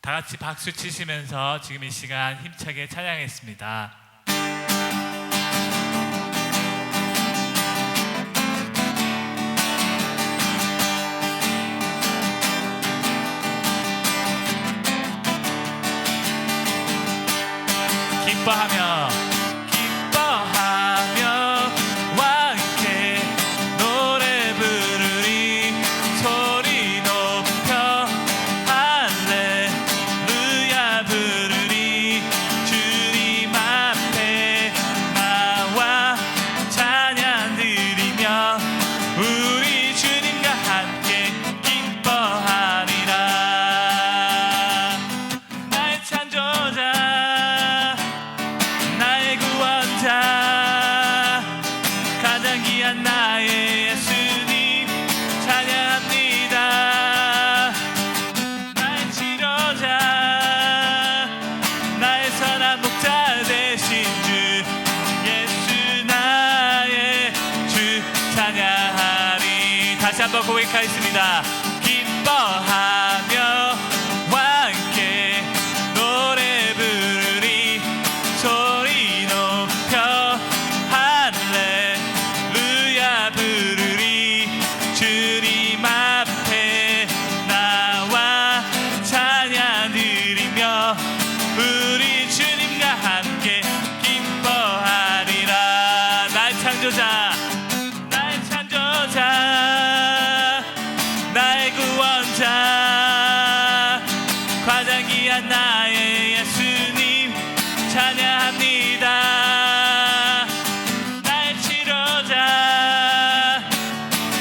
다 같이 박수 치시면서 지금 이 시간 힘차게 찬양했습니다. 기뻐하며 기뻐하며 함께 노래 부르리 소리 높여 할렐루야 부르리 주님 앞에 나와 찬양 드리며 우리 주님과 함께 기뻐하리라. 나의 창조자 나의 구원자 가장 귀한 나의 예수님 찬양합니다. 나의 치료자 나의 선한 목자 되신 주 예수 나의 주 찬양하리. 다시 한번 고백하겠습니다. 기뻐하며 함께 노래 부르리 소리 높여 할렐루야 부르리 주님 앞에 나와 찬양 드리며 우리 주님과 함께 기뻐하리라. 나의 창조자 나의 창조자 나의 구원자 가장 귀한 나의 예수님 찬양합니다. 나의 치료자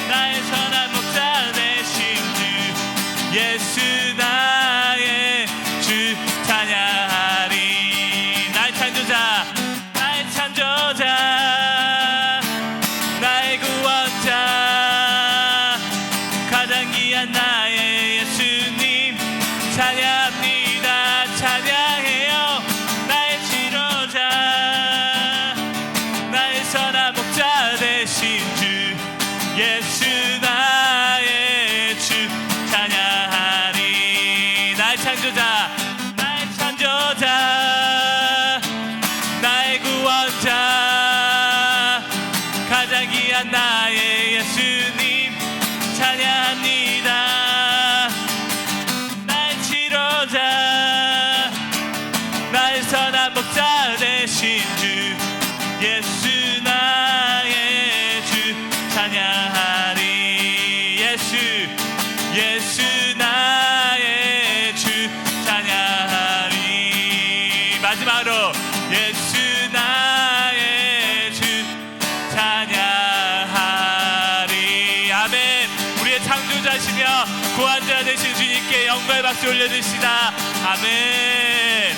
나의 선한 목자 되신 주 예수 나의 주 찬양하리. 나의 창조자 나의 창조자 나의 구원자 가장 귀한 나의 예수님 찬양합니다. 찬양해요. 나의 치료자 나의 선한 목자 되신 주 예수 나의 주 찬양하리. 나의 창조자 나의 창조자 나의 구원자 가장 귀한 나의 예수님 찬양합니다. 나의 치료자 나의 선한 목자 되신 주 예수 나의 주 찬양하리. 예수 나의 주 찬양하리. 마지막으로 예수 나의 주 찬양하리. 아멘. 우리의 창조자시며 구원자 되신 주님께 영광의 박수 올려드립시다. 아멘.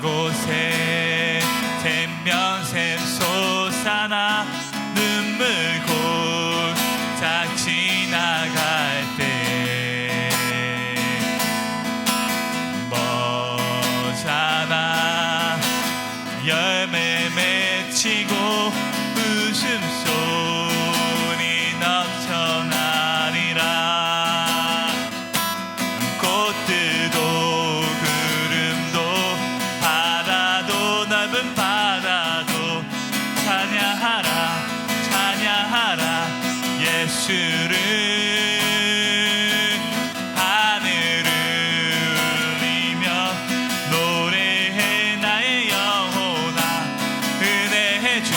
이곳에 샘명샘 솟아나 눈물 골짝 지나갈 때 머잖아 열매 맺히고 웃음소리 넘쳐나리라. 꽃들도 구름도 바다도 넓은 바다도 찬양하라 찬양하라 예수를. 하늘을 울리며 노래해 나의 영혼아 은혜의 주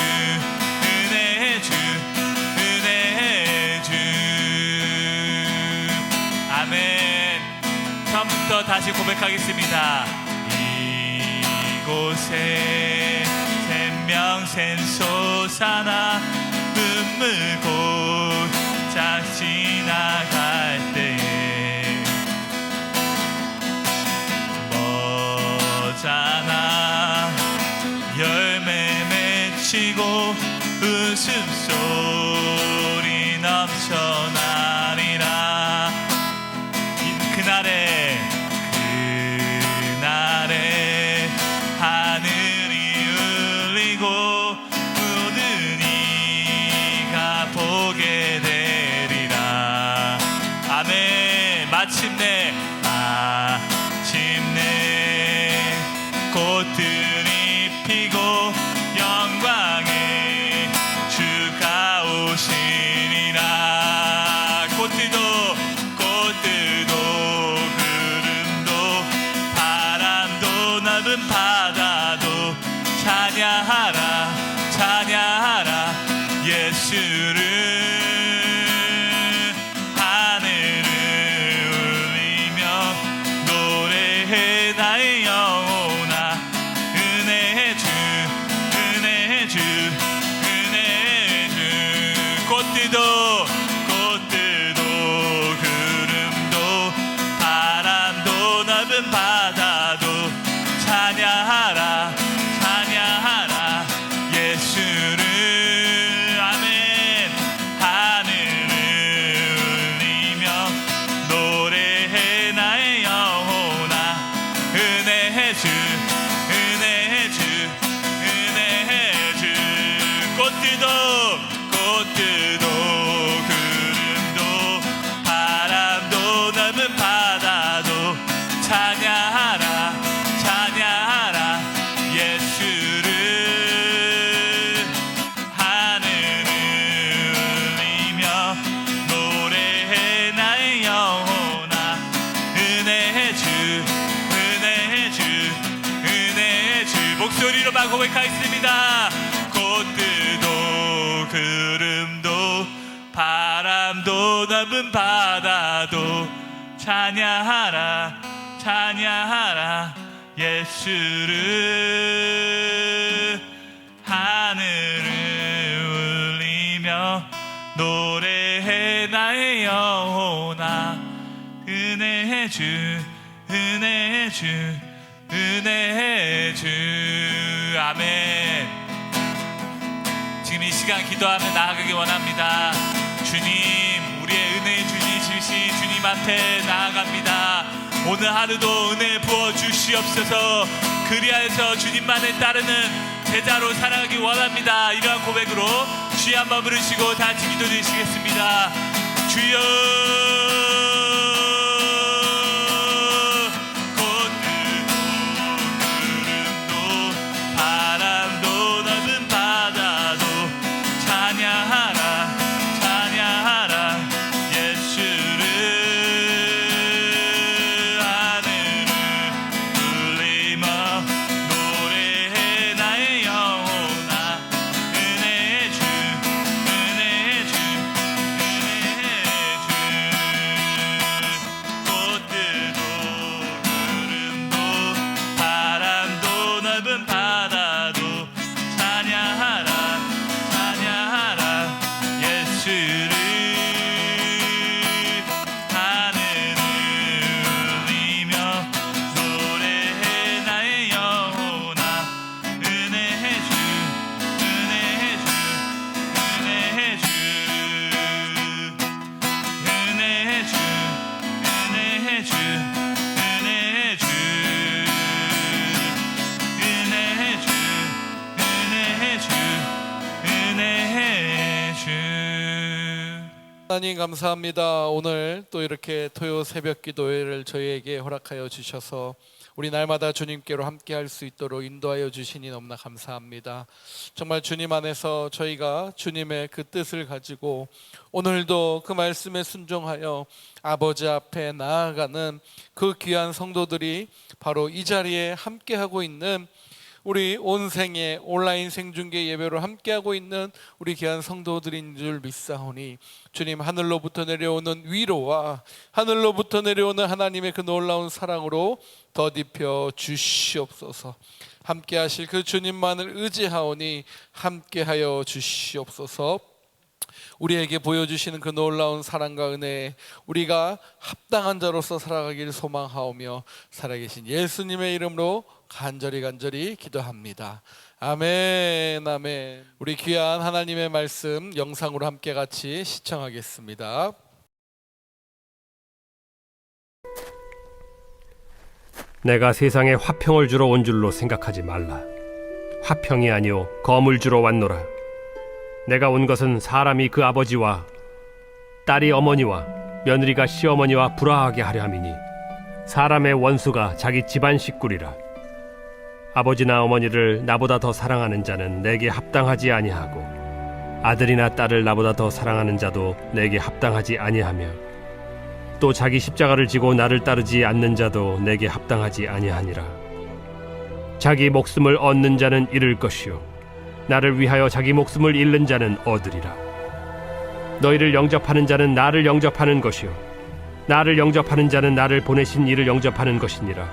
은혜의 주 은혜의 주. 아멘. 처음부터 다시 고백하겠습니다. 이곳에 샘명샘 솟아나 눈물 골짝 지나갈 때에 머잖아 열매 맺히고 웃음소리 넘쳐나리라. 오시리라. 꽃들도 구름도 바람도 넓은 바다도 찬양하라 찬양하라 예수를. 하늘을 울리며 노래해 나의 영혼아. 은혜의 주 은혜의 주 은혜의 주. 꽃들도 구름도 바람도 넓은 바다도 찬양하라 찬양하라 예수를. 아멘. 하늘을 울리며 노래해 나의 영혼아. 은혜의 주 은혜의 주 은혜의 주. 꽃들도 구름도 바람도 넓은 바다도 찬양하라 찬양하라 예수를. 하늘을 울리며 노래해 나의 영혼아. 은혜의 주 은혜의 주 은혜의 주. 목소리로만 고백하겠습니다. 꽃들도 구름도 바람도 넓은 바다도 찬양하라 찬양하라 예수를. 하늘을 울리며 노래해 나의 영혼아. 은혜의 주 은혜의 주 은혜의 주. 아멘. 지금 이 시간 기도하며 나아가기 원합니다. 주님, 우리의 은혜의 주님이신 주님 앞에 나아갑니다. 오늘 하루도 은혜 부어 주시옵소서. 그리하여서 주님만을 따르는 제자로 살아가기 원합니다. 이러한 고백으로 주여 한번 부르시고 다 같이 기도 드리시겠습니다. 주여. 하나님 감사합니다. 오늘 또 이렇게 토요 새벽 기도회를 저희에게 허락하여 주셔서 우리 날마다 주님께로 함께 할 수 있도록 인도하여 주시니 너무나 감사합니다. 정말 주님 안에서 저희가 주님의 그 뜻을 가지고 오늘도 그 말씀에 순종하여 아버지 앞에 나아가는 그 귀한 성도들이 바로 이 자리에 함께하고 있는 우리 온 생애 온라인 생중계 예배로 함께하고 있는 우리 귀한 성도들인 줄 믿사오니 주님, 하늘로부터 내려오는 위로와 하늘로부터 내려오는 하나님의 그 놀라운 사랑으로 덧입혀 주시옵소서. 함께하실 그 주님만을 의지하오니 함께하여 주시옵소서. 우리에게 보여주시는 그 놀라운 사랑과 은혜에 우리가 합당한 자로서 살아가기를 소망하오며 살아계신 예수님의 이름으로 간절히 기도합니다. 아멘 아멘. 우리 귀한 하나님의 말씀 영상으로 함께 같이 시청하겠습니다. 내가 세상에 화평을 주러 온 줄로 생각하지 말라. 화평이 아니요 검을 주러 왔노라. 내가 온 것은 사람이 그 아버지와 딸이 어머니와 며느리가 시어머니와 불화하게 하려 함이니 사람의 원수가 자기 집안 식구리라. 아버지나 어머니를 나보다 더 사랑하는 자는 내게 합당하지 아니하고 아들이나 딸을 나보다 더 사랑하는 자도 내게 합당하지 아니하며 또 자기 십자가를 지고 나를 따르지 않는 자도 내게 합당하지 아니하니라. 자기 목숨을 얻는 자는 잃을 것이요 나를 위하여 자기 목숨을 잃는 자는 얻으리라. 너희를 영접하는 자는 나를 영접하는 것이요 나를 영접하는 자는 나를 보내신 이를 영접하는 것이니라.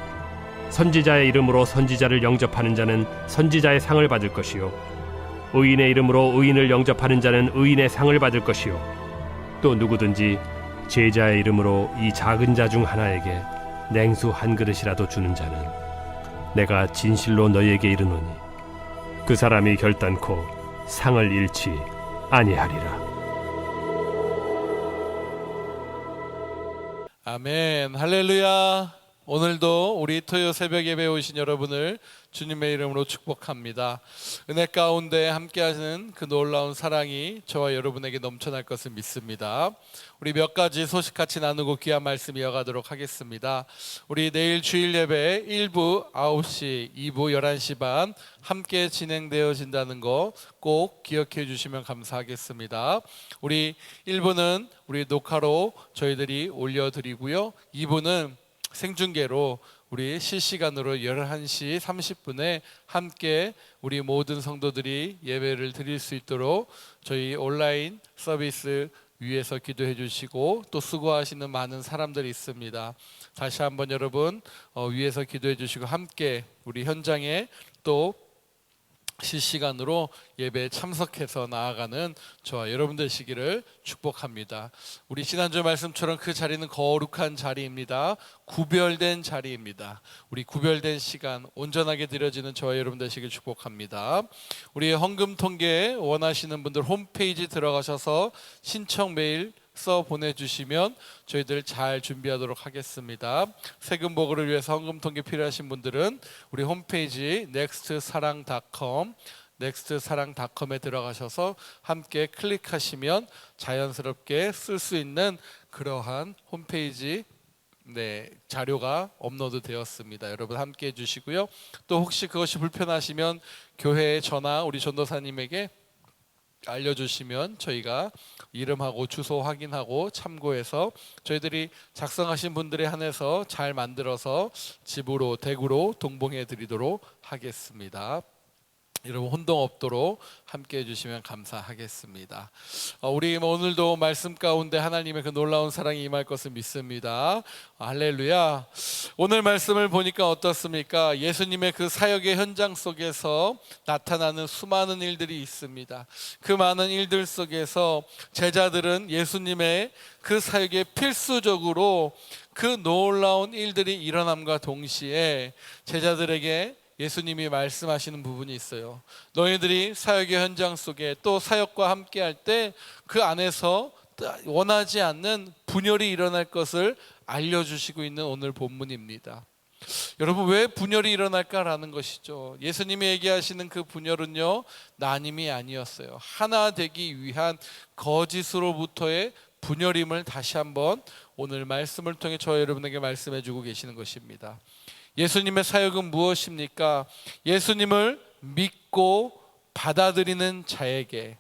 선지자의 이름으로 선지자를 영접하는 자는 선지자의 상을 받을 것이요 의인의 이름으로 의인을 영접하는 자는 의인의 상을 받을 것이요 또 누구든지 제자의 이름으로 이 작은 자 중 하나에게 냉수 한 그릇이라도 주는 자는 내가 진실로 너희에게 이르노니 그 사람이 결단코 상을 잃지 아니하리라. 아멘. 할렐루야. 오늘도 우리 토요 새벽 예배에 오신 여러분을 주님의 이름으로 축복합니다. 은혜 가운데 함께하는 그 놀라운 사랑이 저와 여러분에게 넘쳐날 것을 믿습니다. 우리 몇 가지 소식 같이 나누고 귀한 말씀 이어가도록 하겠습니다. 우리 내일 주일 예배 1부 9시, 2부 11시 반 함께 진행되어진다는 거 꼭 기억해 주시면 감사하겠습니다. 우리 1부는 우리 녹화로 저희들이 올려드리고요, 2부는 생중계로 우리 실시간으로 11시 30분에 함께 우리 모든 성도들이 예배를 드릴 수 있도록 저희 온라인 서비스 위에서 기도해 주시고 또 수고하시는 많은 사람들이 있습니다. 다시 한번 여러분 위에서 기도해 주시고 함께 우리 현장에 또 실시간으로 예배에 참석해서 나아가는 저와 여러분 되시기를 축복합니다. 우리 지난주 말씀처럼 그 자리는 거룩한 자리입니다. 구별된 자리입니다. 우리 구별된 시간 온전하게 드려지는 저와 여러분 되시길 축복합니다. 우리 헌금 통계 원하시는 분들 홈페이지 들어가셔서 신청 메일 써 보내주시면 저희들 잘 준비하도록 하겠습니다. 세금 보고를 위해서 헌금 통계 필요하신 분들은 우리 홈페이지 next사랑.com에 들어가셔서 함께 클릭하시면 자연스럽게 쓸 수 있는 그러한 홈페이지 자료가 업로드 되었습니다. 여러분 함께 해주시고요. 또 혹시 그것이 불편하시면 교회에 전화 우리 전도사님에게 알려주시면 저희가 이름하고 주소 확인하고 참고해서 저희들이 작성하신 분들에 한해서 잘 만들어서 집으로 댁으로 동봉해 드리도록 하겠습니다. 여러분 혼동 없도록 함께 해주시면 감사하겠습니다. 우리 오늘도 말씀 가운데 하나님의 그 놀라운 사랑이 임할 것을 믿습니다. 할렐루야. 오늘 말씀을 보니까 어떻습니까? 예수님의 그 사역의 현장 속에서 나타나는 수많은 일들이 있습니다. 그 많은 일들 속에서 제자들은 예수님의 그 사역에 필수적으로 그 놀라운 일들이 일어남과 동시에 제자들에게 예수님이 말씀하시는 부분이 있어요. 너희들이 사역의 현장 속에 또 사역과 함께 할 때 그 안에서 원하지 않는 분열이 일어날 것을 알려주시고 있는 오늘 본문입니다. 여러분 왜 분열이 일어날까라는 것이죠. 예수님이 얘기하시는 그 분열은요 나님이 아니었어요. 하나 되기 위한 거짓으로부터의 분열임을 다시 한번 오늘 말씀을 통해 저 여러분에게 말씀해 주고 계시는 것입니다. 예수님의 사역은 무엇입니까? 예수님을 믿고 받아들이는 자에게,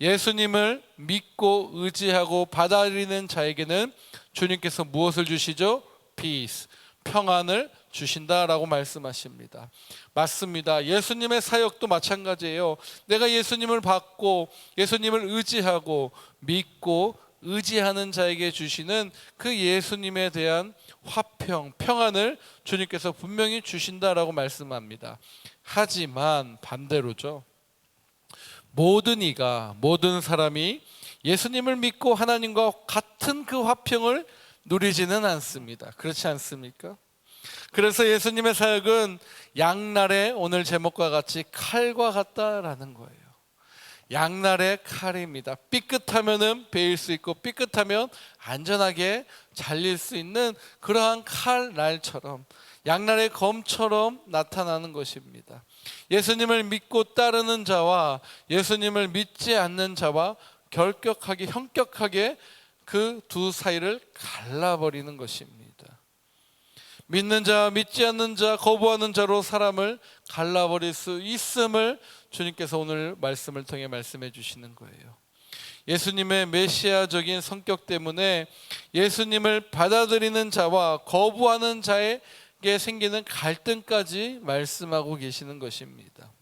예수님을 믿고 의지하고 받아들이는 자에게는 주님께서 무엇을 주시죠? Peace, 평안을 주신다라고 말씀하십니다. 맞습니다. 예수님의 사역도 마찬가지예요. 내가 예수님을 받고 예수님을 의지하고 믿고 의지하는 자에게 주시는 그 예수님에 대한 화평, 평안을 주님께서 분명히 주신다라고 말씀합니다. 하지만 반대로죠. 모든 사람이 예수님을 믿고 하나님과 같은 그 화평을 누리지는 않습니다. 그렇지 않습니까? 그래서 예수님의 사역은 양날의 오늘 제목과 같이 칼과 같다라는 거예요. 양날의 칼입니다. 삐끗하면은 베일 수 있고 삐끗하면 안전하게 잘릴 수 있는 그러한 칼날처럼 양날의 검처럼 나타나는 것입니다. 예수님을 믿고 따르는 자와 예수님을 믿지 않는 자와 결격하게 형격하게 그 두 사이를 갈라버리는 것입니다. 믿는 자, 믿지 않는 자, 거부하는 자로 사람을 갈라버릴 수 있음을 주님께서 오늘 말씀을 통해 말씀해 주시는 거예요. 예수님의 메시아적인 성격 때문에 예수님을 받아들이는 자와 거부하는 자에게 생기는 갈등까지 말씀하고 계시는 것입니다.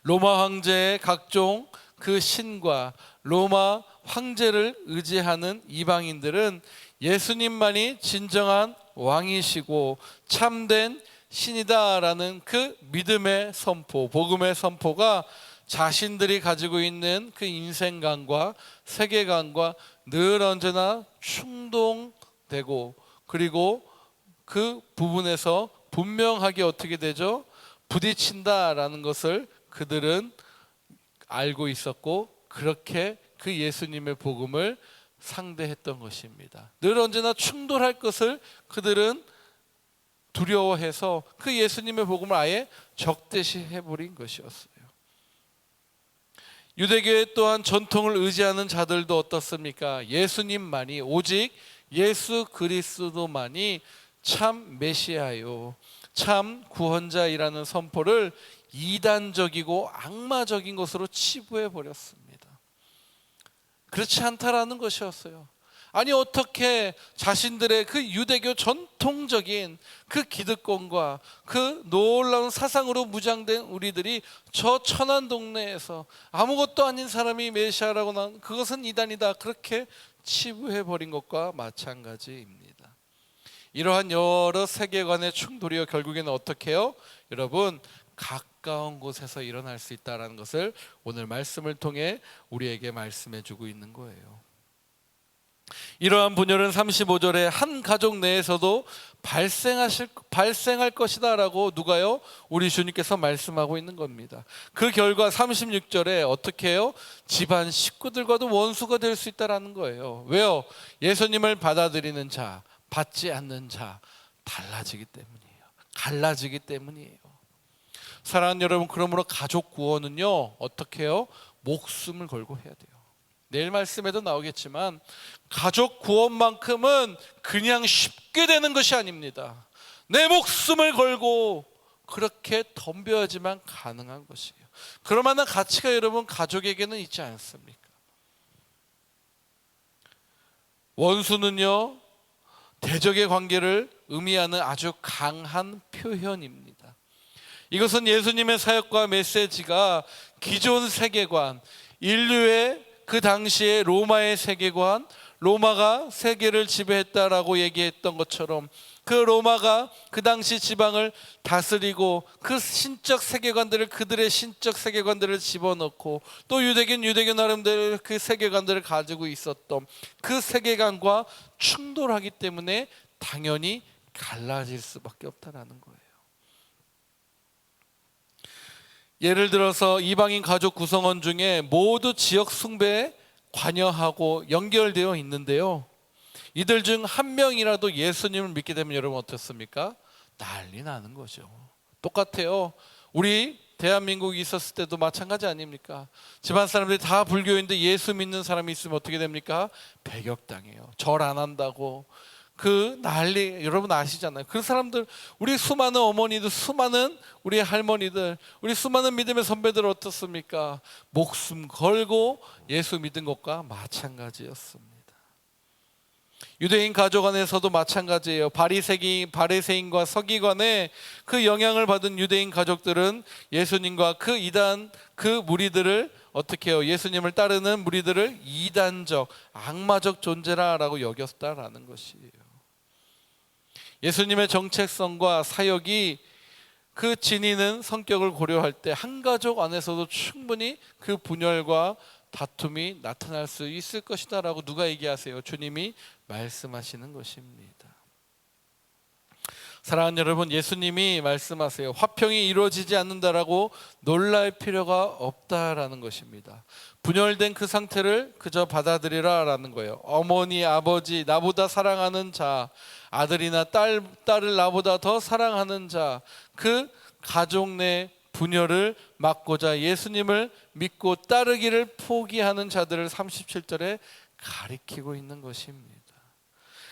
로마 황제의 각종 그 신과 로마 황제를 의지하는 이방인들은 예수님만이 진정한 왕이시고 참된 신이다라는 그 믿음의 선포, 복음의 선포가 자신들이 가지고 있는 그 인생관과 세계관과 늘 언제나 충동되고, 그리고 그 부분에서 분명하게 어떻게 되죠? 부딪힌다라는 것을 그들은 알고 있었고, 그렇게 그 예수님의 복음을 상대했던 것입니다. 늘 언제나 충돌할 것을 그들은 두려워해서 그 예수님의 복음을 아예 적대시해버린 것이었어요. 유대교의 또한 전통을 의지하는 자들도 어떻습니까? 예수님만이, 오직 예수 그리스도만이 참 메시아요, 참 구원자이라는 선포를 이단적이고 악마적인 것으로 치부해 버렸습니다. 그렇지 않다라는 것이었어요. 아니, 어떻게 자신들의 그 유대교 전통적인 그 기득권과 그 놀라운 사상으로 무장된 우리들이 저 천한 동네에서 아무것도 아닌 사람이 메시아라고 난 그것은 이단이다, 그렇게 치부해 버린 것과 마찬가지입니다. 이러한 여러 세계관의 충돌이요, 결국에는 어떻게 해요? 여러분, 가까운 곳에서 일어날 수 있다는 것을 오늘 말씀을 통해 우리에게 말씀해 주고 있는 거예요. 이러한 분열은 35절에 한 가족 내에서도 발생할 것이다 라고 누가요? 우리 주님께서 말씀하고 있는 겁니다. 그 결과 36절에 어떻게 해요? 집안 식구들과도 원수가 될 수 있다는 거예요. 왜요? 예수님을 받아들이는 자, 받지 않는 자, 달라지기 때문이에요. 갈라지기 때문이에요. 사랑하는 여러분, 그러므로 가족 구원은요, 어떻게 해요? 목숨을 걸고 해야 돼요. 내일 말씀에도 나오겠지만 가족 구원만큼은 그냥 쉽게 되는 것이 아닙니다. 내 목숨을 걸고 그렇게 덤벼야지만 가능한 것이에요. 그럴 만한 가치가 여러분 가족에게는 있지 않습니까? 원수는요, 대적의 관계를 의미하는 아주 강한 표현입니다. 이것은 예수님의 사역과 메시지가 기존 세계관, 인류의 그 당시에 로마의 세계관, 로마가 세계를 지배했다라고 얘기했던 것처럼 그 로마가 그 당시 지방을 다스리고 그 신적 세계관들을, 그들의 신적 세계관들을 집어넣고 또 유대교 나름대로 그 세계관들을 가지고 있었던 그 세계관과 충돌하기 때문에 당연히 갈라질 수밖에 없다라는 거예요. 예를 들어서 이방인 가족 구성원 중에 모두 지역 숭배에 관여하고 연결되어 있는데요, 이들 중 한 명이라도 예수님을 믿게 되면 여러분 어떻습니까? 난리 나는 거죠. 똑같아요. 우리 대한민국이 있었을 때도 마찬가지 아닙니까? 집안 사람들이 다 불교인데 예수 믿는 사람이 있으면 어떻게 됩니까? 배격당해요. 절 안 한다고. 그 난리 여러분 아시잖아요. 그 사람들, 우리 수많은 어머니들, 수많은 우리 할머니들, 우리 수많은 믿음의 선배들 어떻습니까? 목숨 걸고 예수 믿은 것과 마찬가지였습니다. 유대인 가족 안에서도 마찬가지예요. 바리새인과 서기관의 그 영향을 받은 유대인 가족들은 예수님과 그 이단, 그 무리들을 어떻게 해요? 예수님을 따르는 무리들을 이단적, 악마적 존재라고 여겼다라는 것이에요. 예수님의 정체성과 사역이 그 지니는 성격을 고려할 때 한 가족 안에서도 충분히 그 분열과 다툼이 나타날 수 있을 것이다 라고 누가 얘기하세요? 주님이 말씀하시는 것입니다. 사랑하는 여러분, 예수님이 말씀하세요. 화평이 이루어지지 않는다라고 놀랄 필요가 없다라는 것입니다. 분열된 그 상태를 그저 받아들이라라는 거예요. 어머니, 아버지, 나보다 사랑하는 자, 아들이나 딸을 나보다 더 사랑하는 자, 그 가족 내 분열을 막고자 예수님을 믿고 따르기를 포기하는 자들을 37절에 가리키고 있는 것입니다.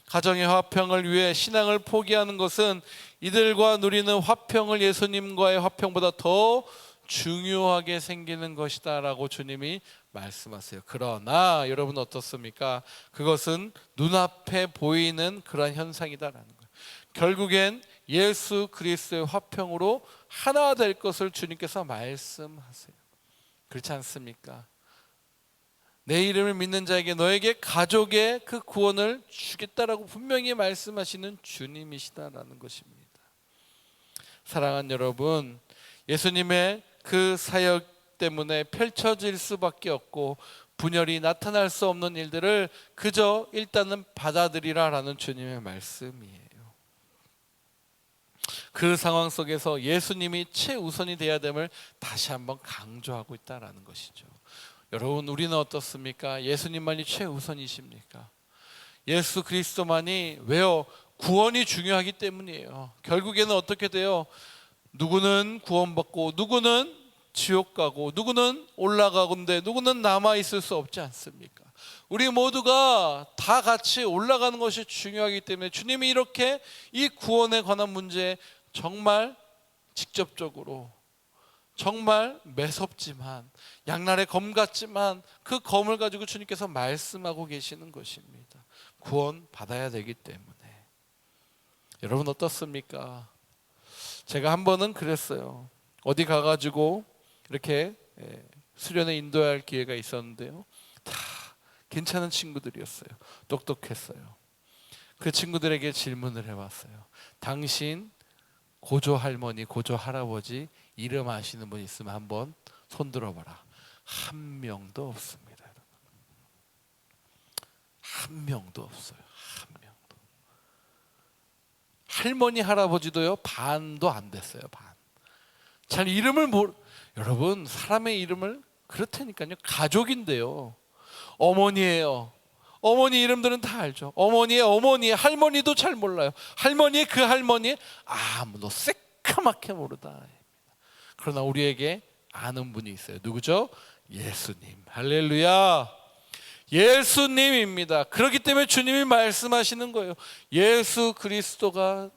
가정의 화평을 위해 신앙을 포기하는 것은 이들과 누리는 화평을 예수님과의 화평보다 더 중요하게 생기는 것이다 라고 주님이 말씀하세요. 그러나 여러분 어떻습니까? 그것은 눈앞에 보이는 그런 현상이다라는 거예요. 결국엔 예수 그리스도의 화평으로 하나 될 것을 주님께서 말씀하세요. 그렇지 않습니까? 내 이름을 믿는 자에게 너에게 가족의 그 구원을 주겠다라고 분명히 말씀하시는 주님이시다라는 것입니다. 사랑하는 여러분, 예수님의 그 사역 때문에 펼쳐질 수밖에 없고 분열이 나타날 수 없는 일들을 그저 일단은 받아들이라라는 주님의 말씀이에요. 그 상황 속에서 예수님이 최우선이 되어야 됨을 다시 한번 강조하고 있다라는 것이죠. 여러분, 우리는 어떻습니까? 예수님만이 최우선이십니까? 예수 그리스도만이 왜요? 구원이 중요하기 때문이에요. 결국에는 어떻게 돼요? 누구는 구원받고 누구는 지옥 가고 누구는 올라가건데 누구는 남아있을 수 없지 않습니까? 우리 모두가 다 같이 올라가는 것이 중요하기 때문에 주님이 이렇게 이 구원에 관한 문제에 정말 직접적으로, 정말 매섭지만 양날의 검 같지만 그 검을 가지고 주님께서 말씀하고 계시는 것입니다. 구원 받아야 되기 때문에. 여러분 어떻습니까? 제가 한 번은 그랬어요. 어디 가가지고 이렇게 수련회 인도해야 할 기회가 있었는데요, 다 괜찮은 친구들이었어요. 똑똑했어요. 그 친구들에게 질문을 해봤어요. 당신 고조 할머니, 고조 할아버지 이름 아시는 분 있으면 한번 손 들어봐라. 한 명도 없습니다. 한 명도 없어요. 한 명도. 할머니 할아버지도요, 반도 안 됐어요. 반. 잘 이름을 여러분, 사람의 이름을 그렇다니까요. 가족인데요, 어머니예요. 어머니 이름들은 다 알죠. 어머니의 어머니, 할머니도 잘 몰라요. 할머니의 그 할머니 아무도 새까맣게 모르다. 그러나 우리에게 아는 분이 있어요. 누구죠? 예수님. 할렐루야. 예수님입니다. 그렇기 때문에 주님이 말씀하시는 거예요. 예수 그리스도가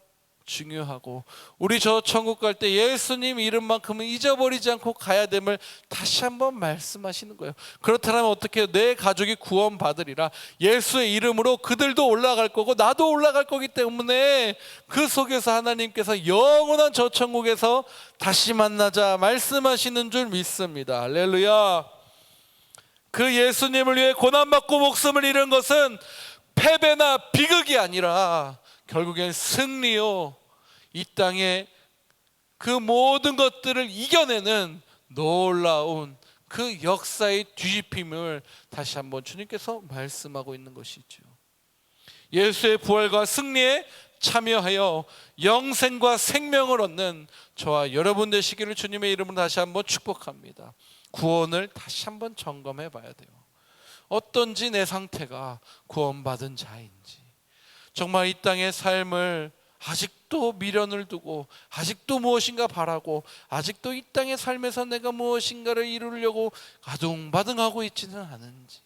중요하고 우리 저 천국 갈 때 예수님 이름만큼은 잊어버리지 않고 가야 됨을 다시 한번 말씀하시는 거예요. 그렇다면 어떻게 해요? 내 가족이 구원받으리라. 예수의 이름으로 그들도 올라갈 거고 나도 올라갈 거기 때문에 그 속에서 하나님께서 영원한 저 천국에서 다시 만나자 말씀하시는 줄 믿습니다. 할렐루야. 그 예수님을 위해 고난받고 목숨을 잃은 것은 패배나 비극이 아니라 결국엔 승리요, 이 땅에 그 모든 것들을 이겨내는 놀라운 그 역사의 뒤집힘을 다시 한번 주님께서 말씀하고 있는 것이죠. 예수의 부활과 승리에 참여하여 영생과 생명을 얻는 저와 여러분 되시기를 주님의 이름으로 다시 한번 축복합니다. 구원을 다시 한번 점검해 봐야 돼요. 어떤지 내 상태가 구원받은 자인지, 정말 이 땅의 삶을 아직도 미련을 두고 아직도 무엇인가 바라고 아직도 이 땅의 삶에서 내가 무엇인가를 이루려고 아둥바둥하고 있지는 않은지,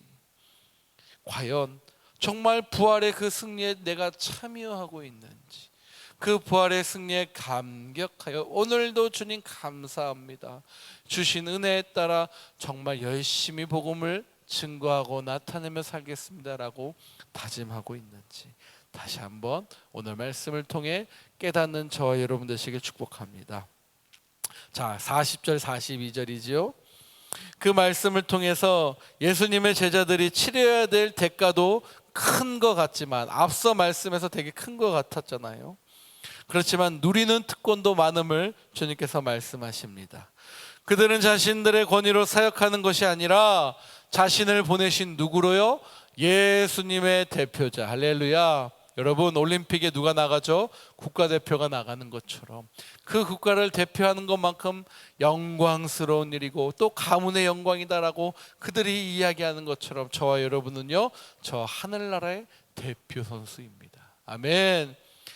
과연 정말 부활의 그 승리에 내가 참여하고 있는지, 그 부활의 승리에 감격하여 오늘도 주님 감사합니다, 주신 은혜에 따라 정말 열심히 복음을 증거하고 나타내며 살겠습니다라고 다짐하고 있는지 다시 한번 오늘 말씀을 통해 깨닫는 저와 여러분 되시길 축복합니다. 자, 40절 42절이지요. 그 말씀을 통해서 예수님의 제자들이 치러야 될 대가도 큰 것 같지만, 앞서 말씀에서 되게 큰 것 같았잖아요. 그렇지만 누리는 특권도 많음을 주님께서 말씀하십니다. 그들은 자신들의 권위로 사역하는 것이 아니라 자신을 보내신 누구로요? 예수님의 대표자. 할렐루야. 여러분, 올림픽에 누가 나가죠? 국가대표가 나가는 것처럼 그 국가를 대표하는 것만큼 영광스러운 일이고 또 가문의 영광이다라고 그들이 이야기하는 것처럼 저와 여러분은요, 저 하늘나라의 대표 선수입니다. 아멘.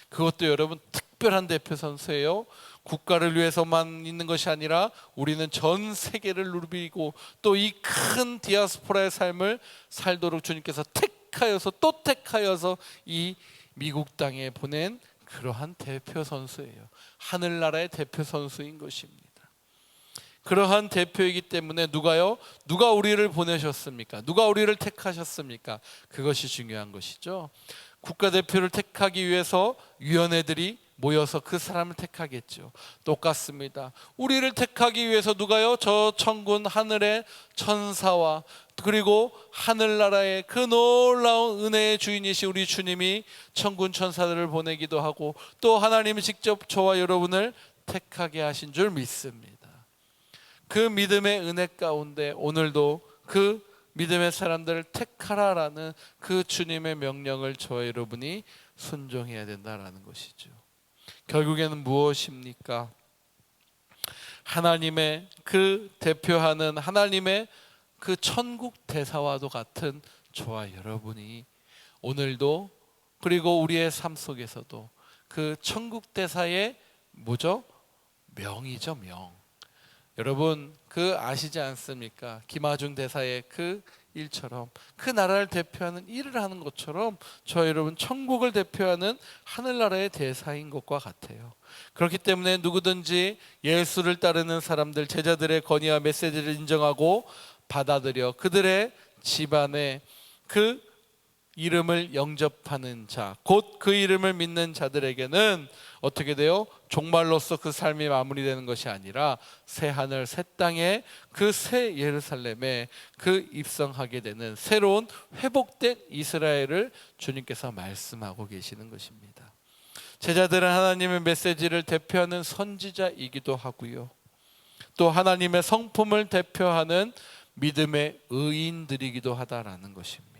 그것도 여러분 특별한 대표 선수예요. 국가를 위해서만 있는 것이 아니라 우리는 전 세계를 누비고 또 이 큰 디아스포라의 삶을 살도록 주님께서 택하여서 또 택하여서 이 미국 땅에 보낸 그러한 대표 선수예요. 하늘나라의 대표 선수인 것입니다. 그러한 대표이기 때문에 누가 우리를 보내셨습니까? 누가 우리를 택하셨습니까? 그것이 중요한 것이죠. 국가대표를 택하기 위해서 위원회들이 모여서 그 사람을 택하겠죠. 똑같습니다. 우리를 택하기 위해서 누가요? 저 천군 하늘의 천사와 그리고 하늘나라의 그 놀라운 은혜의 주인이신 우리 주님이 천군 천사들을 보내기도 하고 또 하나님이 직접 저와 여러분을 택하게 하신 줄 믿습니다. 그 믿음의 은혜 가운데 오늘도 그 믿음의 사람들을 택하라라는 그 주님의 명령을 저와 여러분이 순종해야 된다라는 것이죠. 결국에는 무엇입니까? 하나님의 그 대표하는 하나님의 그 천국 대사와도 같은 저와 여러분이 오늘도 그리고 우리의 삶 속에서도 그 천국 대사의 뭐죠? 명이죠, 명. 여러분 그 아시지 않습니까? 김하중 대사의 그 일처럼 그 나라를 대표하는 일을 하는 것처럼 저 여러분 천국을 대표하는 하늘나라의 대사인 것과 같아요. 그렇기 때문에 누구든지 예수를 따르는 사람들 제자들의 건의와 메시지를 인정하고 받아들여 그들의 집안에 그 이름을 영접하는 자, 곧 그 이름을 믿는 자들에게는 어떻게 돼요? 종말로서 그 삶이 마무리되는 것이 아니라 새 하늘 새 땅에 그 새 예루살렘에 그 입성하게 되는 새로운 회복된 이스라엘을 주님께서 말씀하고 계시는 것입니다. 제자들은 하나님의 메시지를 대표하는 선지자이기도 하고요, 또 하나님의 성품을 대표하는 믿음의 의인들이기도 하다라는 것입니다.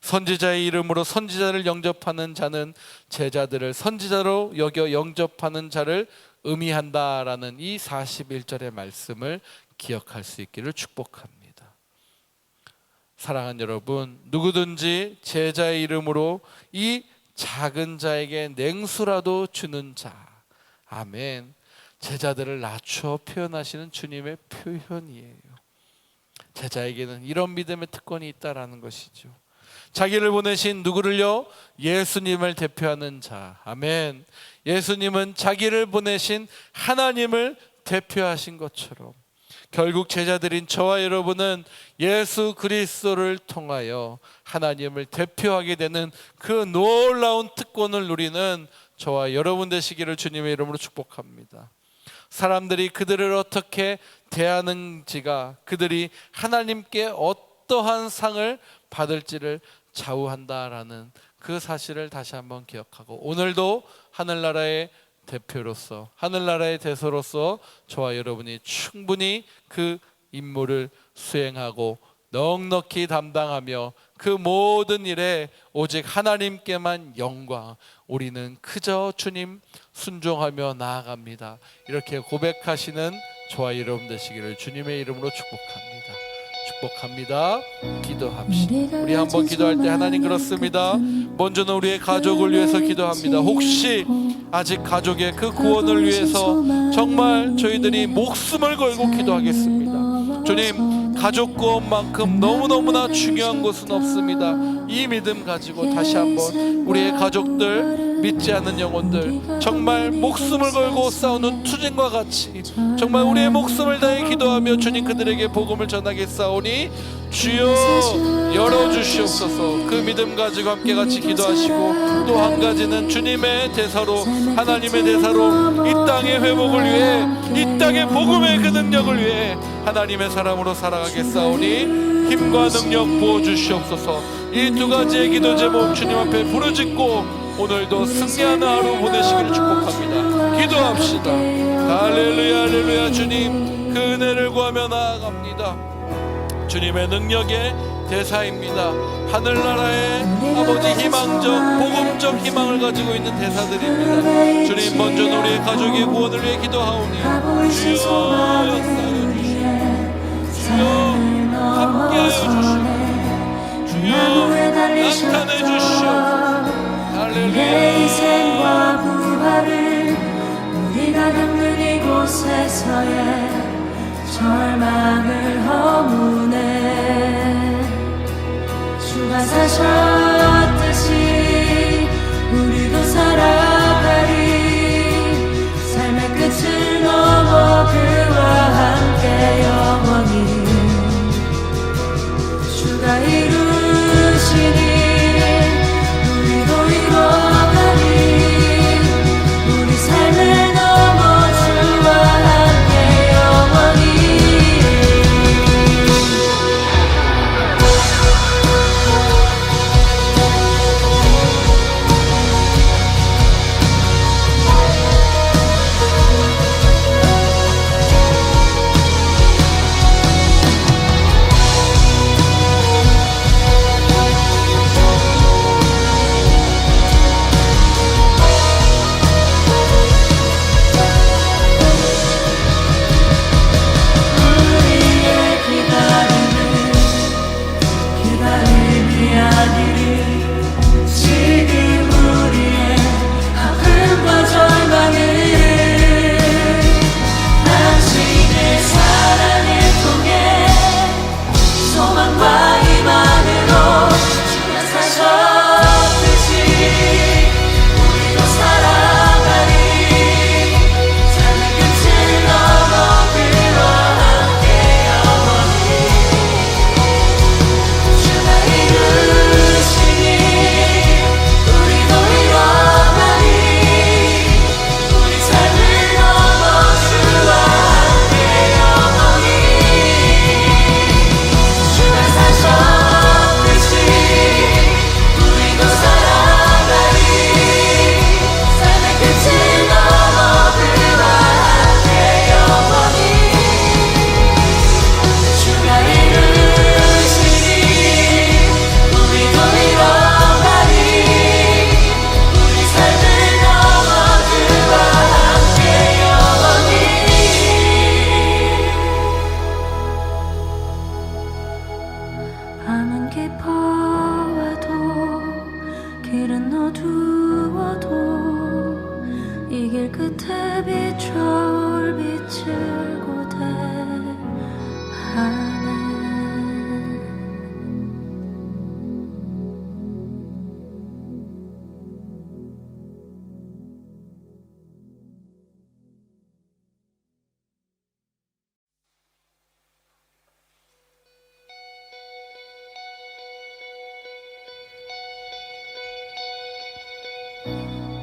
선지자의 이름으로 선지자를 영접하는 자는 제자들을 선지자로 여겨 영접하는 자를 의미한다라는 이 41절의 말씀을 기억할 수 있기를 축복합니다. 사랑하는 여러분, 누구든지 제자의 이름으로 이 작은 자에게 냉수라도 주는 자, 아멘. 제자들을 낮추어 표현하시는 주님의 표현이에요. 제자에게는 이런 믿음의 특권이 있다라는 것이죠. 자기를 보내신 누구를요? 예수님을 대표하는 자, 아멘. 예수님은 자기를 보내신 하나님을 대표하신 것처럼 결국 제자들인 저와 여러분은 예수 그리스도를 통하여 하나님을 대표하게 되는 그 놀라운 특권을 누리는 저와 여러분 되시기를 주님의 이름으로 축복합니다. 사람들이 그들을 어떻게 대하는지가 그들이 하나님께 어떠한 상을 받을지를 좌우한다라는 그 사실을 다시 한번 기억하고 오늘도 하늘나라의 대표로서 하늘나라의 대서로서 저와 여러분이 충분히 그 임무를 수행하고 넉넉히 담당하며 그 모든 일에 오직 하나님께만 영광, 우리는 그저 주님 순종하며 나아갑니다. 이렇게 고백하시는 저와 여러분 되시기를 주님의 이름으로 축복합니다. 기도합시다. 우리 한번 기도할 때 하나님 그렇습니다. 먼저는 우리의 가족을 위해서 기도합니다. 혹시 아직 가족의 그 구원을 위해서 정말 저희들이 목숨을 걸고 기도하겠습니다. 주님, 가족 구원만큼 너무너무나 중요한 것은 없습니다. 이 믿음 가지고 다시 한번 우리의 가족들, 믿지 않는 영혼들, 정말 목숨을 걸고 싸우는 투쟁과 같이 정말 우리의 목숨을 다해 기도하며 주님 그들에게 복음을 전하겠사오니 주여 열어주시옵소서. 그 믿음 가지고 함께 같이 기도하시고 또 한 가지는 주님의 대사로, 하나님의 대사로 이 땅의 회복을 위해, 이 땅의 복음의 그 능력을 위해 하나님의 사람으로 살아가겠사오니 힘과 능력 부어주시옵소서. 이 두 가지의 기도 제목 주님 앞에 부르짖고 오늘도 승리하는 하루 보내시기를 축복합니다. 기도합시다. 할렐루야 할렐루야. 주님 그 은혜를 구하며 나아갑니다. 주님의 능력의 대사입니다. 하늘나라의 아버지 희망적 복음적 희망을 가지고 있는 대사들입니다. 주님 먼저 우리의 가족의 구원을 위해 기도하오니 주여 역사하여 주시옵소서. 주여 함께하여 주시옵소서. 주여 나타내 주시옵소서. 내 인생과 부활을 우리가 겪는 이곳에서의 절망을 허무네. 주가 사셨듯이 주가 이루시니 우리도 이뤄가리. 우리 삶을 넘어 주와 함께 영원히. 밤은 깊어와도 길은 어두워도 이 길 끝에 비춰올 빛을 고대하네.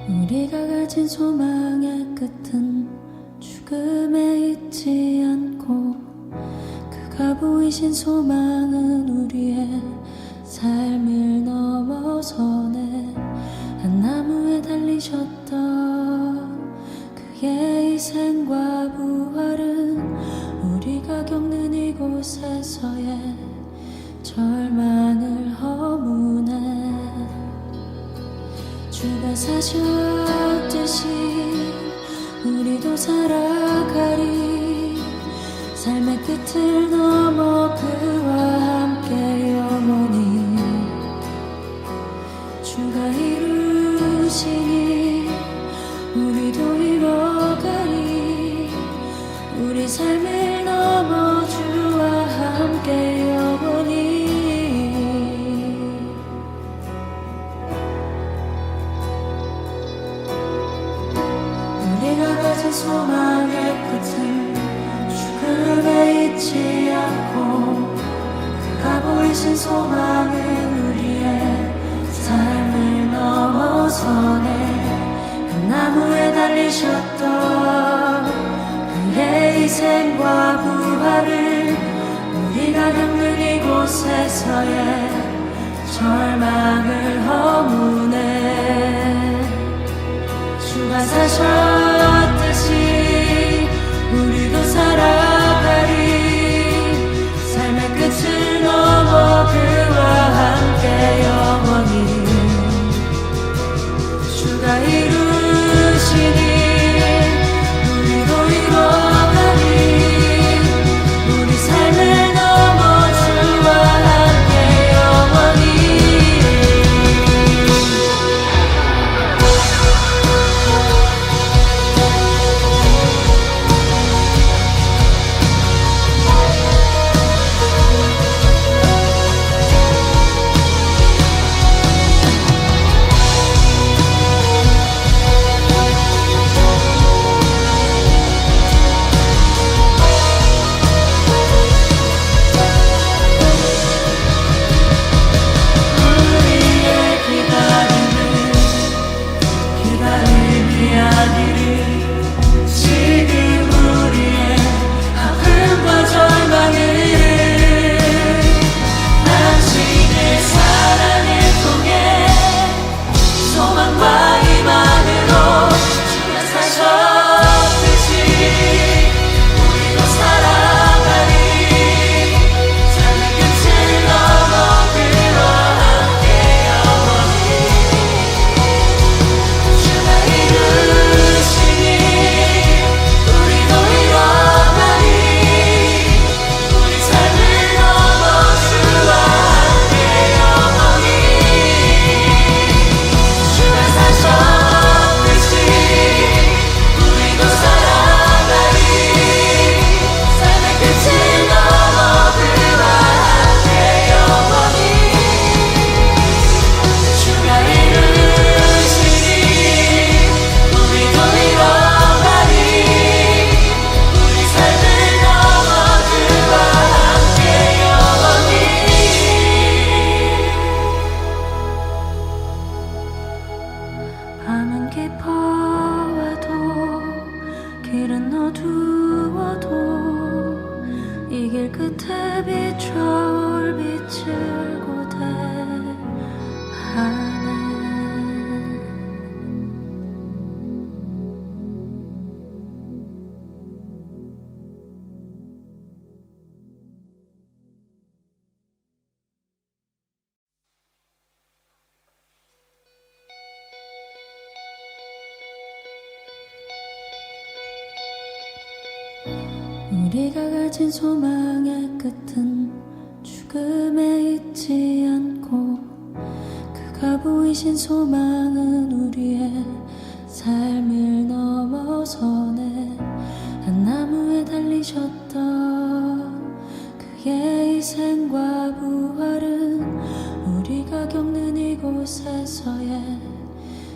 우리가 가진 소망의 끝은 죽음에 있지 않고 그가 보이신 소망은 우리의 삶을 넘어서네. 한 나무에 달리셨던 그의 희생과 부활은 우리가 겪는 이곳에서의 절망을 허무네. 주가 사셨듯이 우리도 살아가리. 삶의 끝을 넘어 그와 함께 영원히. 주가 이루시니 우리도 이뤄가리. 우리 삶을 넘어 주와 함께 영원히. 우리가 가진 소망의 끝은 죽음에 있지 않고 그가 보이신 소망은 우리의 삶을 넘어서네. 한 나무에 달리셨던 그의 희생과 부활을 우리가 겪는 이곳에서의 절망을 허무네. 주가 사셨듯이 우리도 살아가리. 삶의 끝을 넘어 그와 함께 영원히. 주가 이루시니 우리도 이뤄가리. 우리 삶을 넘어 주와 함께 우리가 가진 소망의 끝은 죽음에 있지 않고 그가 보이신 소망은 우리의 삶을 넘어서네. 한 나무에 달리셨던 그의 희생과 부활은 우리가 겪는 이곳에서의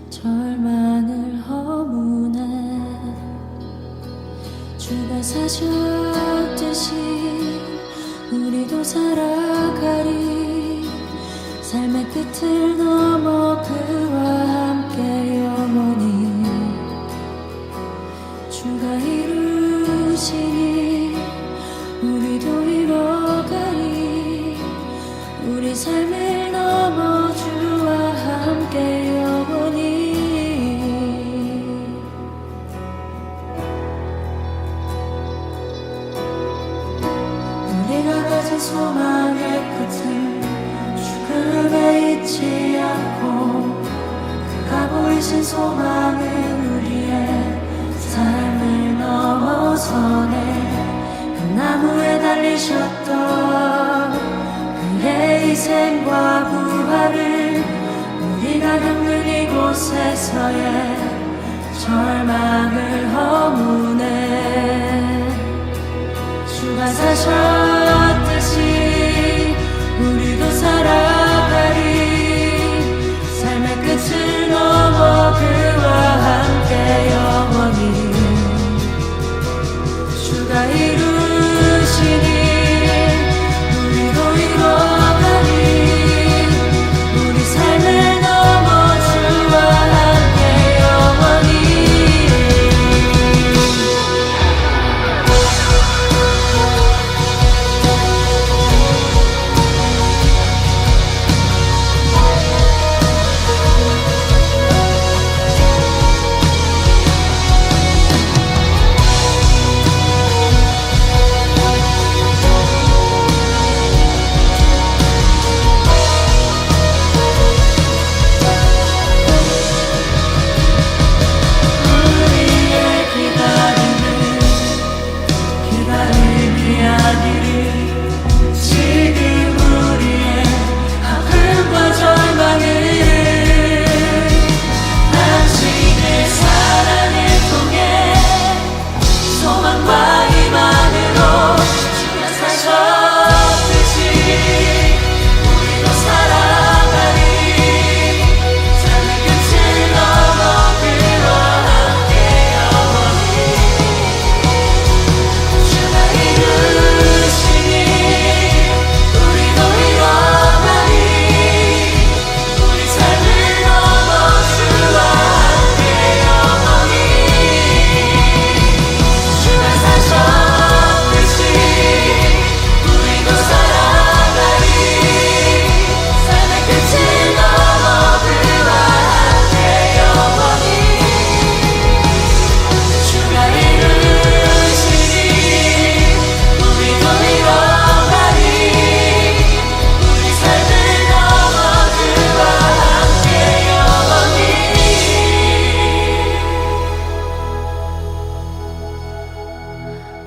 절망을 허무네. 주가 사셨듯이 우리도 살아가리. 삶의 끝을 넘어 그와 함께 영원히 주가 이루시니 우리도 이뤄가리. 우리 삶을 넘어 주와 함께 영원히. 우리가 가진 소망의 끝은 죽음에 있지 않고 그가 보이신 소망은 우리의 삶을 넘어서네. 한 나무에 달리셨던 그의 희생과 부활을 우리가 겪는 이곳에서의 절망을 허무네. 주가 사셨듯이 우리도 살아가리. 삶의 끝을 넘어 그와 함께 영원히 주가 이루시니 우리도 이뤄가리. 우리 삶을 넘어 주와 함께 영원히.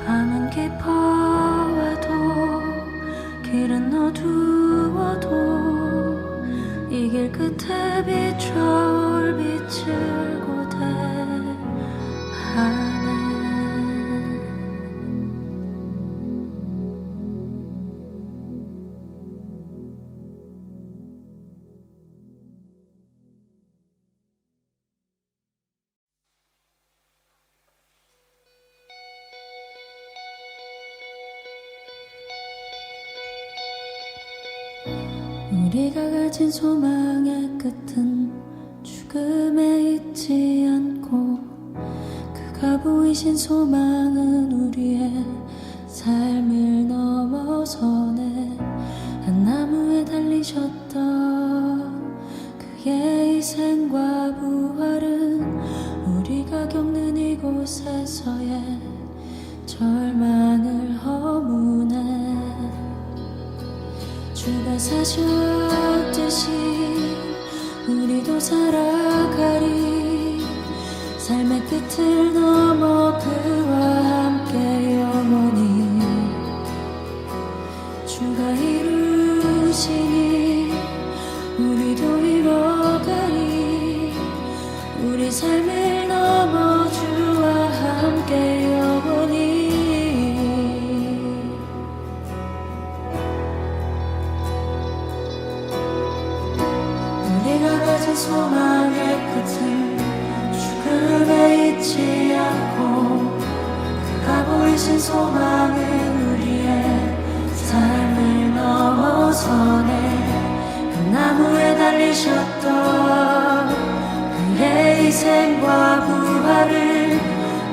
밤은 깊어와도 길은 어두워도 이 길 끝에 비춰올 빛을 고대하네. 우리가 가진 소망의 끝은 죽음에 있지 않고 그가 보이신 소망은 우리의 삶을 넘어서네. 한 나무에 달리셨던 그의 희생과 부활은 우리가 겪는 이곳에서의 절망을 허무네. 주가 사셨듯이 우리도 살아가리. 삶의 끝을 넘어 그와 함께 영원히 우리가 가진 소망의 끝은 죽음에 있지 않고 그가 보이신 소망은 우리의 삶을 넘어서네. 그 나무에 달리셨던 그의 희생과 부활을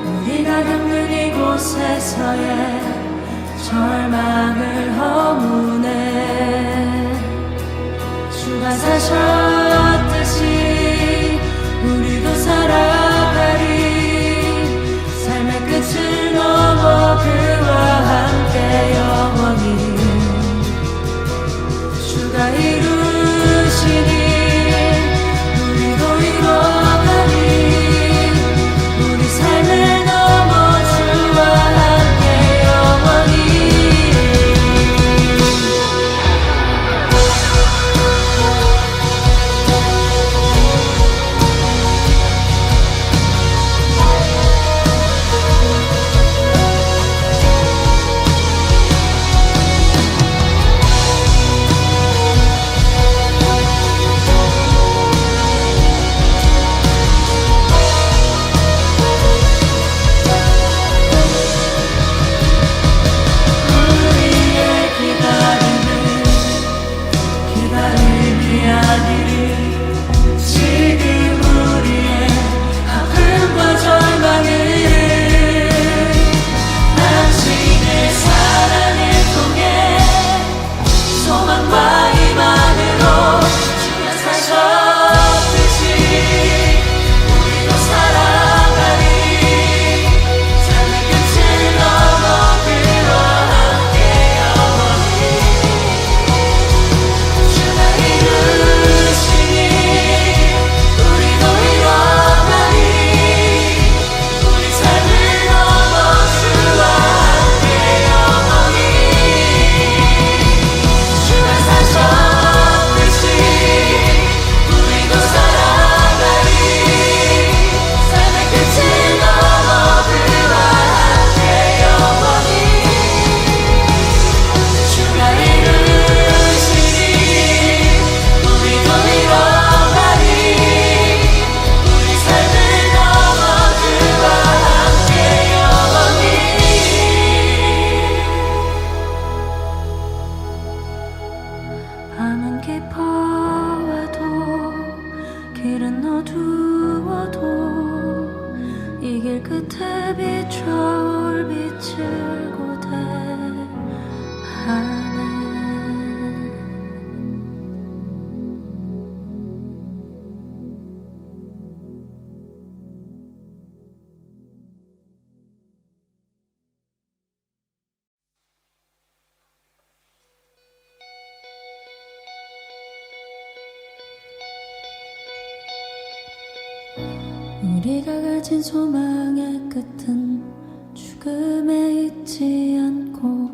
우리가 겪는 이곳에서의 절망을 허무네. 주가 사셨듯이 우리도 살아가리. 삶의 끝을 넘어 그와 함께 영원히 주가 이루시니 우리도 이뤄가리. 우리 삶을 넘어 주와 함께 영원히. 밤은 깊어와도 길은 어두워도 이 길 끝에 비춰올 빛을 고대하네. 우리가 가진 소망의 끝은 죽음에 있지 않고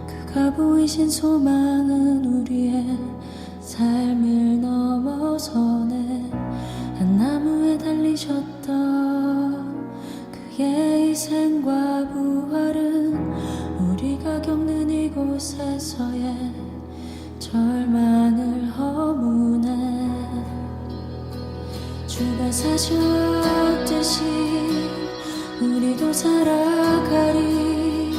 그가 보이신 소망은 우리의 삶을 넘어서네. 한 나무에 달리셨던 그의 희생과 부활은 우리가 겪는 이곳에서의 절망을 허무네. 주가 사셨듯이 우리도 살아가리.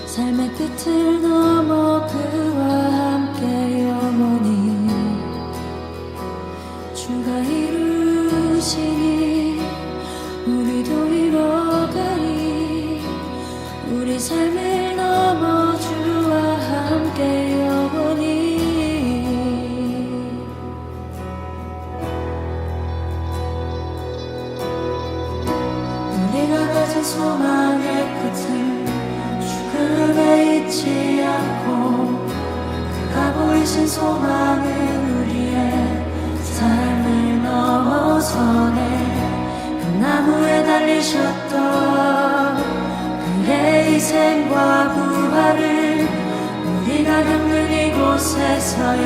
삶의 끝을 넘어 그와 함께 영원히 주가 이루시니 우리도 이뤄가리. 우리 삶을 넘어 주와 함께 영원히. 우리가 가진 소망의 끝은 죽음에 있지 않고 그가 보이신 소망은 우리의 삶을 넘어서네. 그 나무에 달리셨던 그의 희생과 부활을 우리가 겪는 이곳에서의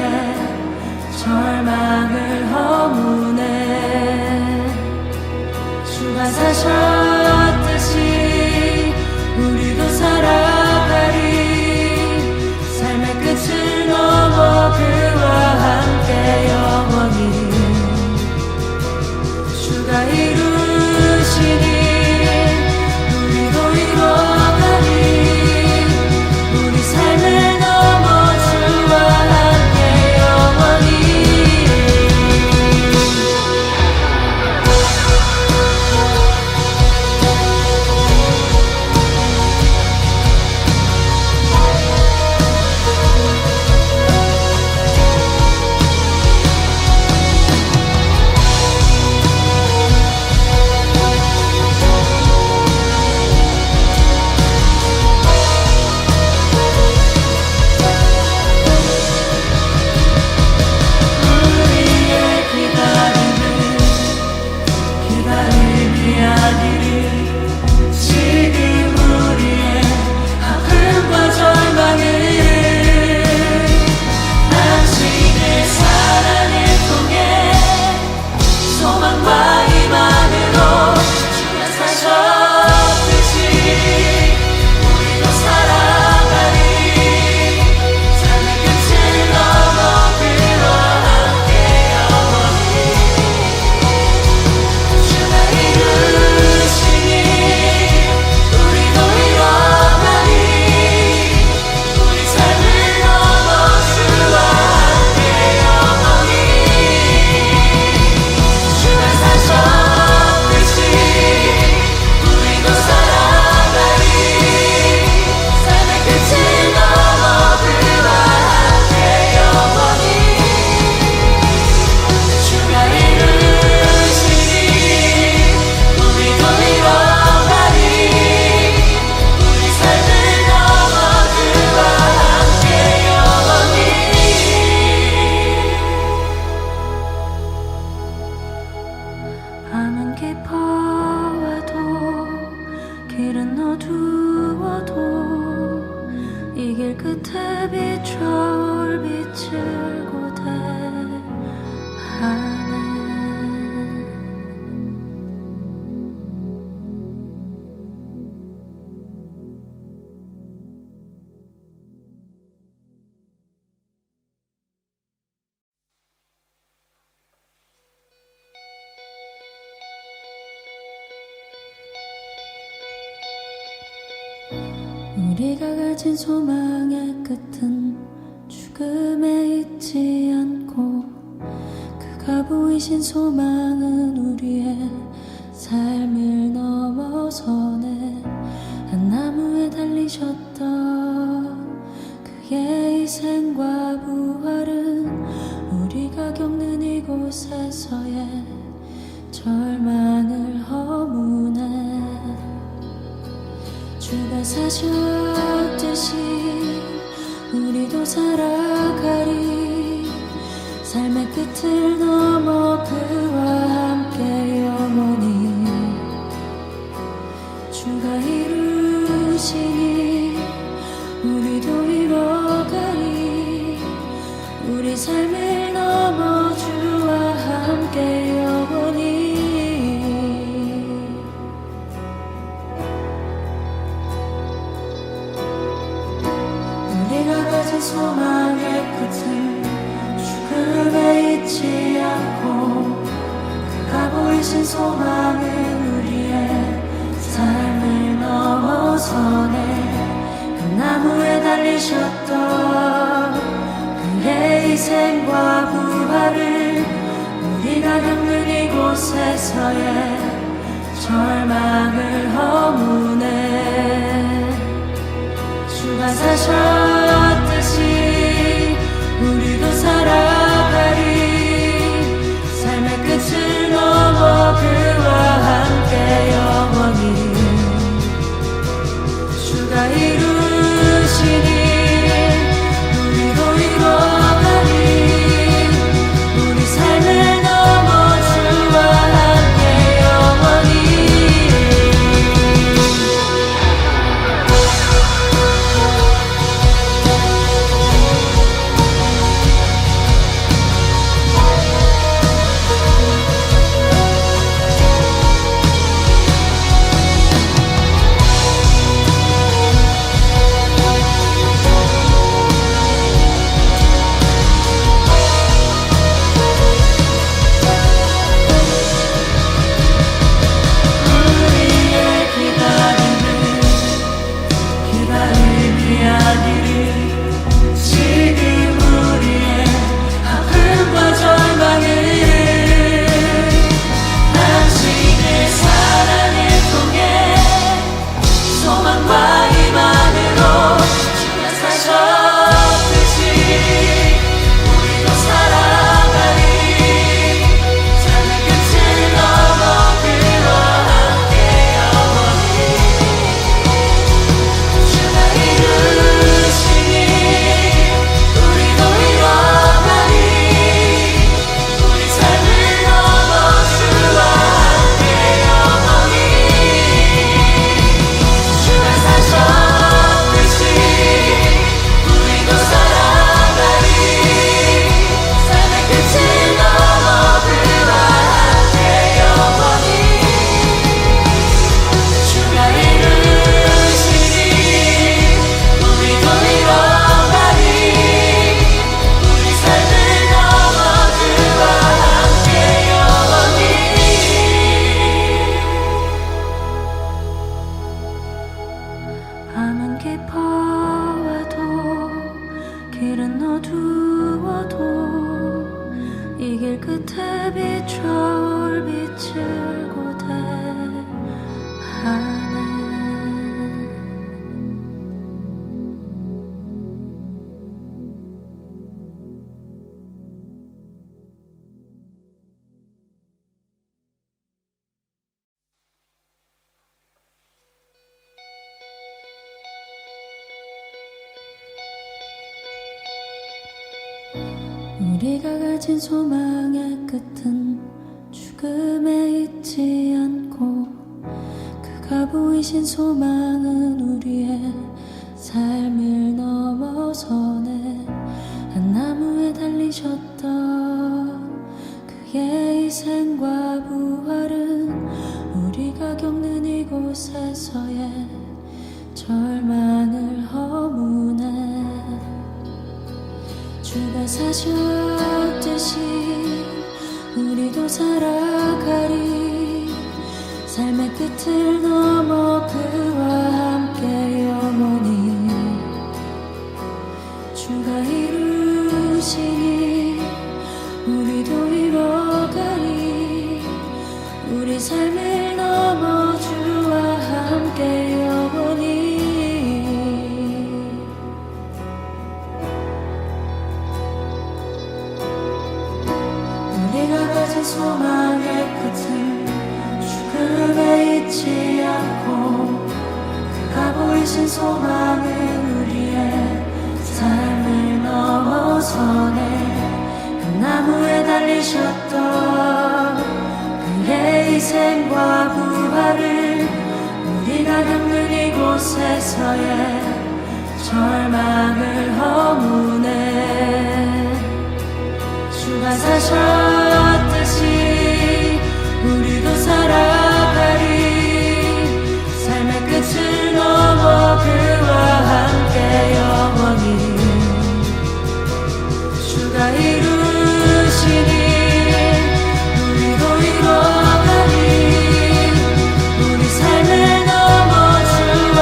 절망을 허무네. 주가 사셨듯이 우리도 살아가리. 삶의 끝을 넘어 그와 함께 영원히 하네. 우리가 가진 소망의 끝은 죽음에 있지 않고, 그가 보이신 소망은 우리의 삶을 넘어서네. 한 나무에 달리셨던 그의 희생과 부활은 우리가 겪는 이곳에서의 절망을 허무네. 주가 사셨듯이 우리도 살아가리. 삶의 끝을 넘어 그와 함께 영원히. 주가 이루시니 우리도 이뤄가리. 우리 삶을 넘어 주와 함께 영원히. 우리가 가진 소망의 끝을 죽음에 있지 않고, 그가 보이신 소망은 우리의 삶을 넘어서네. 그 나무에 달리셨던 그의 희생과 부활을 우리가 겪는 이곳에서의 절망을 허무네. 주가 사셨듯이 우리도 살아가리. 삶의 끝을 넘어 그와 함께 영원히. 주가 이루시니 우리도 이뤄가리. 우리 삶을 넘어 주와 함께 영원히. 밤은 깊어와도 길은 어두워도 이 길 끝에 비춰올 빛을 고대하네. 우리가 가진 소망의 끝은 죽음에 있지 않고, 그가 보이신 소망은 우리의 삶을 넘어서네. 한 나무에 달리셨던 그의 희생과 부활은 우리가 겪는 이곳에서의 절망을 허무네. 주가 사셨듯이 우리도 살아가리. 삶의 끝을 넘어 그와 함께 영원히 주가 이루시니 우리도 이뤄가리. 우리 삶을 넘어 주와 함께 영원히. 우리가 가진 소망의 끝을 죽음에 있지 않고 그가 보이신 소망은 우리의 삶을 넘어서네. 그 나무에 달리셨던 그의 희생과 부활을 우리가 겪는 이곳에서의 절망을 허무네. 주가 사셨듯이 우리도 살아가리. 삶의 끝을 넘어 그와 함께 영원히 주가 이루시니 우리도 이뤄가리. 우리 삶을 넘어 주와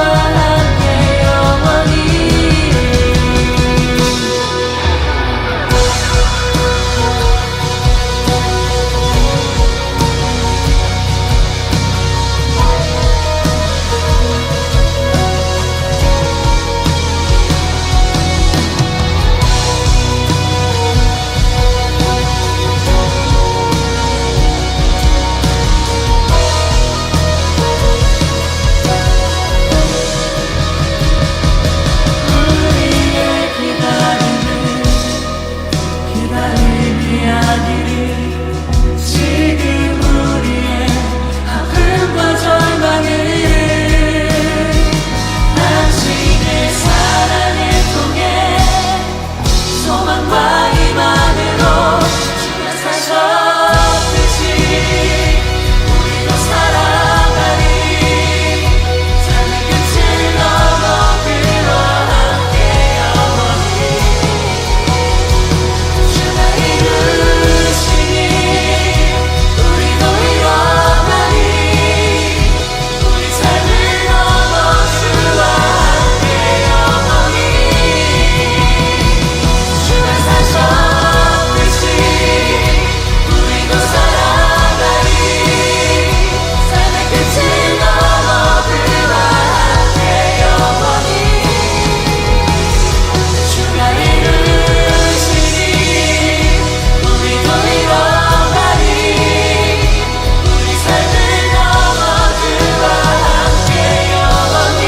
함께 영원히.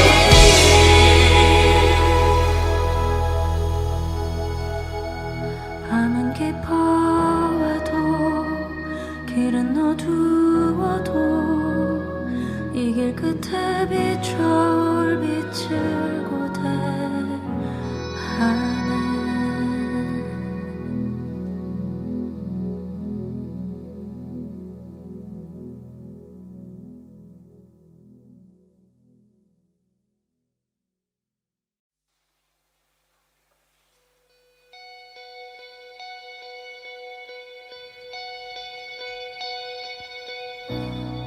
밤은 깊어와도 길은 어두워도 이 길 끝에 비춰올 빛을 고대하네.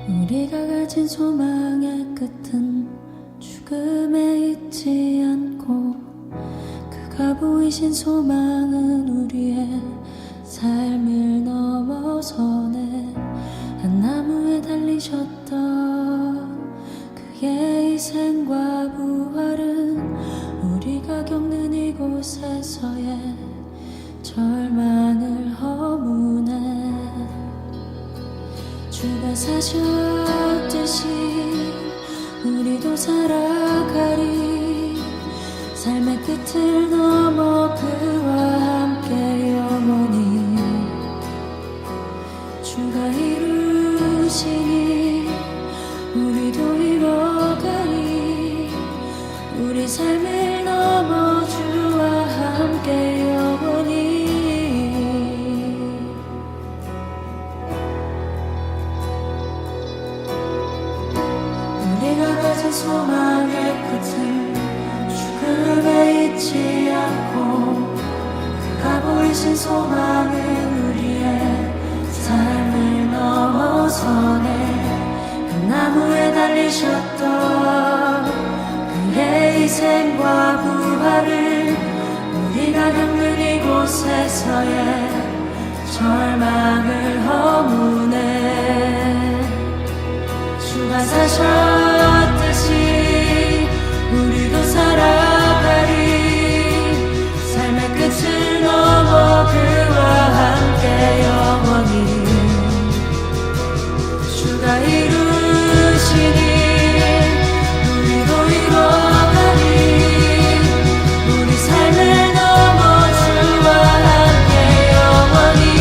우리가 가진 소망의 끝은 죽음에 있지 않고 그가 보이신 소망은 우리의 삶을 넘어서네. 한 나무에 달리셨던 그의 희생과 부활은 우리가 겪는 이곳에서의 절망을 허무네. 주가 사셨듯이 우리도 살아가리. 삶의 끝을 넘어 그와 함께 영원히 주가 이루시니 우리도 이뤄가리. 우리 삶을 넘어 주와 함께 영원히. 가진 소망의 끝은 죽음에 있지 않고 그가 보이신 소망은 우리의 삶을 넘어서네. 그 나무에 달리셨던 그의 희생과 부활을 우리가 겪는 이곳에서의 절망을 허무네. 주가 사셨듯이 우리도 살아가리. 삶의 끝을 넘어 그와 함께 영원히 주가 이루시니 우리도 이뤄가리. 우리 삶을 넘어 주와 함께 영원히.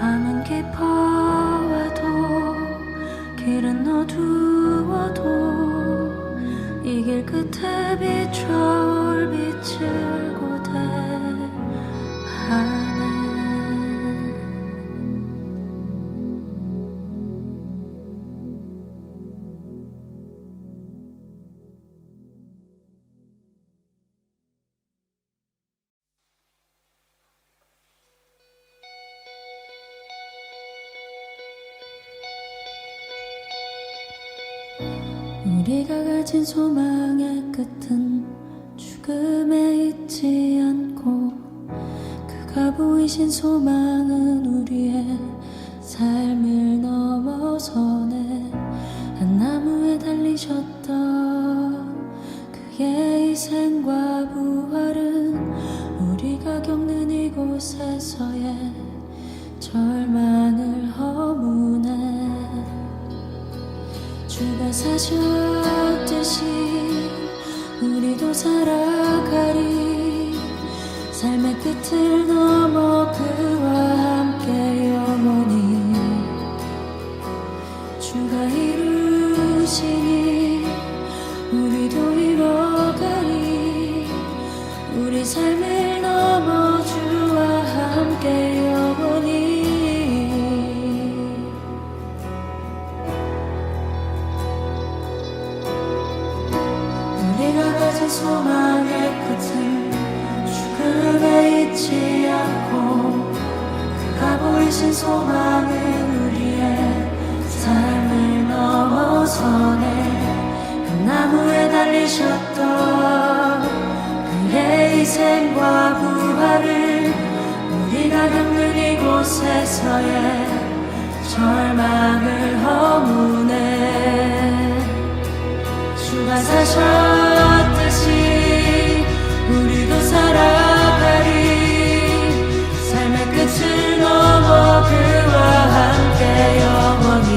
밤은 깊어와도 길은 어두워도 이 길 끝에 비춰올 빛을 고대하네. 우리가 가진 소망의 끝은 죽음에 있지 않고 그가 보이신 소망은 우리의 삶을 넘어서네. 한 나무에 달리셨던 그의 희생과 부활은 우리가 겪는 이곳에서의 절망을 허무네. 주가 사셨듯이 우리도 살아가리. 삶의 끝을 넘어 그와 함께 영원히 주가 이루시니 우리도 이뤄가리. 우리 삶을 넘어 주와 함께 영원히. 우리가 가진 소망의 끝은 죽음에 있지 않고 그가 보이신 소망은 우리의 삶을 넘어서네. 그 나무에 달리셨던 그의 희생과 부활을 우리가 겪는 이곳에서의 절망을 허무네. 주가 사셨듯이 우리도 살아가리. 삶의 끝을 넘어 그와 함께 영원히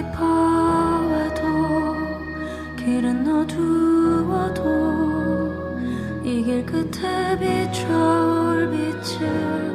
깊어와도 길은 어두워도 이 길 끝에 비춰올 빛을